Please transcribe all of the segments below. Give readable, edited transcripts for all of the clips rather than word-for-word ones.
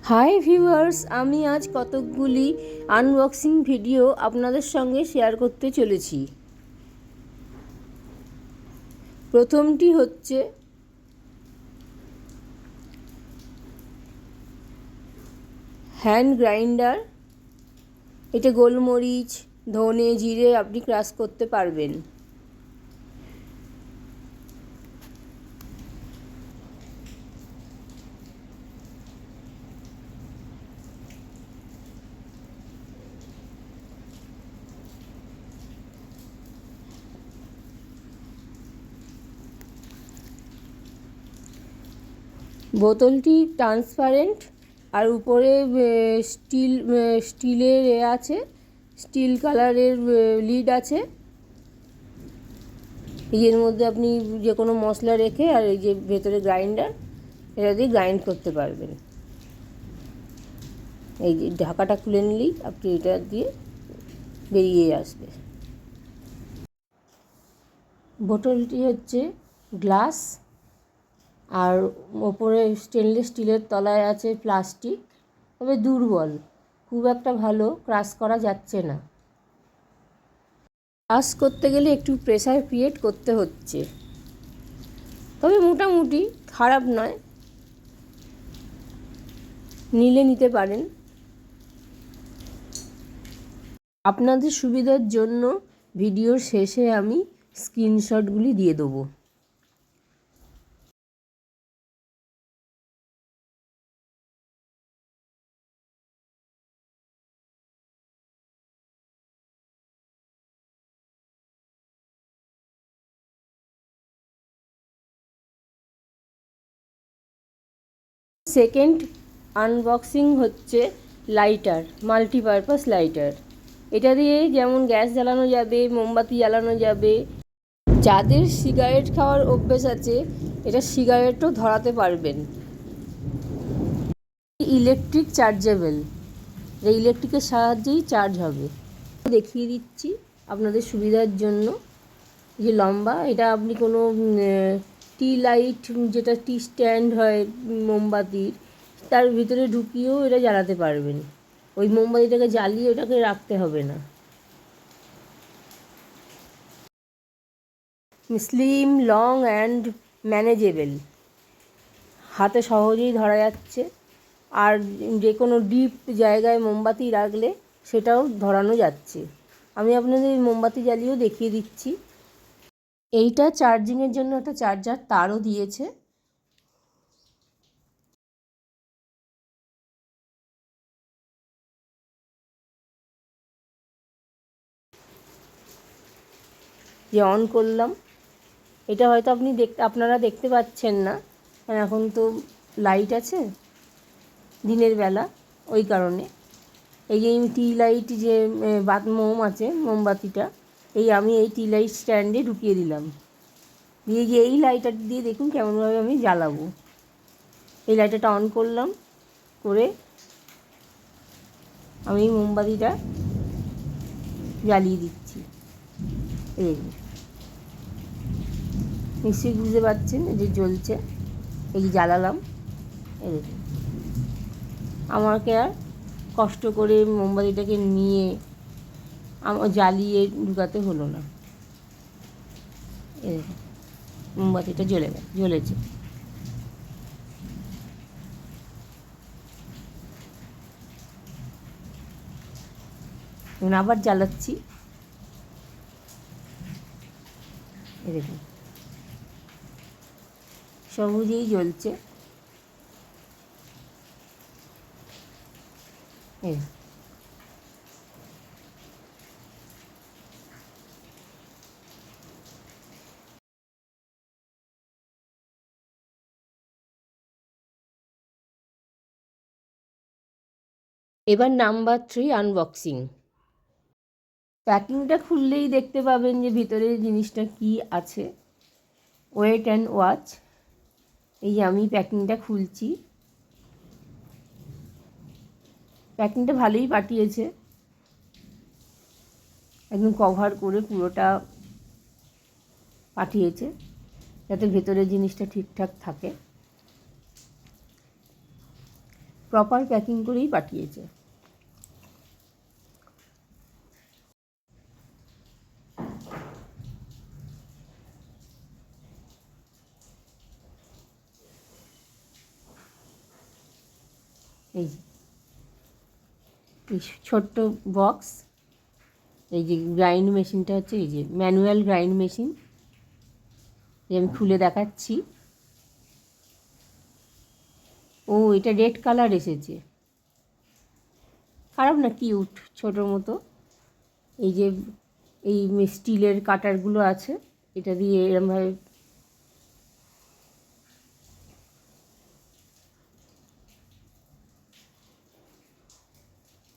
Hi viewers, আমি আজ কতকগুলি আনবক্সিং ভিডিও আপনাদের সঙ্গে শেয়ার করতে চলেছি। প্রথমটি হচ্ছে হ্যান্ড গ্রাইন্ডার। এটা গোলমরিচ, ধনে, জিরে আপনি ক্রাশ করতে পারবেন। বোতলটি ট্রান্সপারেন্ট আর উপরে স্টিলের আছে, স্টিল কালারের লিড আছে। এর মধ্যে আপনি যে কোনো মশলা রেখে আর এই যে ভেতরে গ্রাইন্ডার, এটা দিয়ে গ্রাইন্ড করতে পারবেন। এই যে ঢাকাটা খুলে নিলেই আপনি এটা দিয়ে বেরিয়ে আসবে। বোতলটি হচ্ছে গ্লাস আর ওপরে স্টেনলেস স্টিলের তলায় আছে প্লাস্টিক, তবে দুর্বল, খুব একটা ভালো ক্রাশ করা যাচ্ছে না। ক্রাশ করতে গেলে একটু প্রেসার ক্রিয়েট করতে হচ্ছে, তবে মোটামুটি খারাপ নয়, নিলে নিতে পারেন। আপনাদের সুবিধার জন্য ভিডিওর শেষে আমি স্ক্রিনশটগুলি দিয়ে দেবো। সেকেন্ড আনবক্সিং হচ্ছে লাইটার, মাল্টিপারপাস লাইটার। এটা দিয়ে যেমন গ্যাস জ্বালানো যাবে, মোমবাতি জ্বালানো যাবে। যাদের সিগারেট খাওয়ার অভ্যেস আছে, এটা সিগারেটও ধরাতে পারবেন। ইলেকট্রিক চার্জেবল, এই ইলেকট্রিকের সাহায্যেই চার্জ হবে। দেখিয়ে দিচ্ছি আপনাদের সুবিধার জন্য। যে লম্বা, এটা আপনি কোনো টি লাইট, যেটা টি স্ট্যান্ড হয় মোমবাতির, তার ভিতরে ঢুকিয়েও এটা জ্বালাতে পারবেন। ওই মোমবাতিটাকে জ্বালিয়ে ওটাকে রাখতে হবে না। স্লিম, লং অ্যান্ড ম্যানেজেবল, হাতে সহজেই ধরা যাচ্ছে। আর যে কোনো ডিপ জায়গায় মোমবাতি রাখলে সেটাও ধরানো যাচ্ছে। আমি আপনাদের মোমবাতি জ্বালিয়েও দেখিয়ে দিচ্ছি। এইটা চার্জিংয়ের জন্য একটা চার্জার তারও দিয়েছে। যে অন করলাম, এটা হয়তো আপনারা দেখতে পাচ্ছেন না, কারণ এখন তো লাইট আছে দিনের বেলা, ওই কারণে। এই যে টি লাইট, যে মোম আছে, মোমবাতিটা আমি এই টি লাইট স্ট্যান্ডে ঢুকিয়ে দিলাম। দিয়ে যে এই লাইটার দিয়ে দেখুন কেমনভাবে আমি জ্বালাবো। এই লাইটারটা অন করলাম, করে আমি মোমবাতিটা জ্বালিয়ে দিচ্ছি। এই নিশ্চয়ই বুঝতে পারছেন যে জ্বলছে। এই জ্বালালাম, এই দেখুন। আমাকে আর কষ্ট করে মোমবাতিটাকে নিয়ে জ্বালিয়ে ঢুকাতে হলো না। এই দেখুন, মোমবাতিটা জ্বলেছে। আবার জ্বালাচ্ছি, এই দেখুন সবুজেই জ্বলছে। এবার নাম্বার 3 আনবক্সিং। প্যাকিংটা খুললেই দেখতে পাবেন যে ভিতরে জিনিসটা কি আছে। Wait and watch. এই যে আমি প্যাকিংটা খুলছি। প্যাকিংটা ভালোই পাঠিয়েছে, একদম কভার করে পুরোটা পাঠিয়েছে, যাতে ভেতরের জিনিসটা ঠিকঠাক থাকে। প্রপার প্যাকিং করেই পাঠিয়েছে। এই যে এই ছোট্ট বক্স, এই যে গ্রাইন্ড মেশিনটা হচ্ছে এই যে ম্যানুয়াল গ্রাইন্ড মেশিন, যে আমি খুলে দেখাচ্ছি। ও এটা রেড কালার এসেছে, খারাপ না, কিউট ছোটোর মতো। এই যে এই স্টিলের কাটারগুলো আছে, এটা দিয়ে এরমভাবে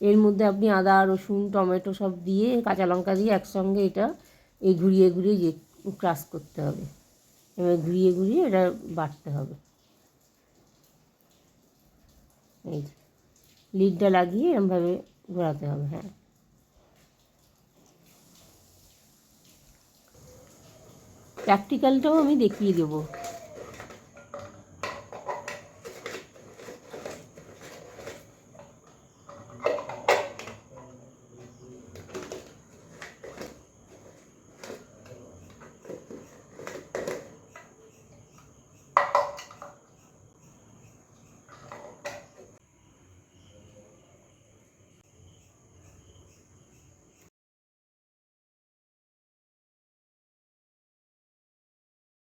এর মধ্যে আপনি আদা রসুন টমেটো সব দিয়ে কাঁচা লঙ্কা দিয়ে একসঙ্গে এটা এই ঘুরিয়ে ঘুরিয়ে যে ক্রাশ করতে হবে, এবার ঘুরিয়ে ঘুরিয়ে এটা বাটতে হবে। এই যে লিডটা লাগিয়ে এরমভাবে ঘোরাতে হবে। হ্যাঁ, প্র্যাকটিক্যালটাও আমি দেখিয়ে দেবো।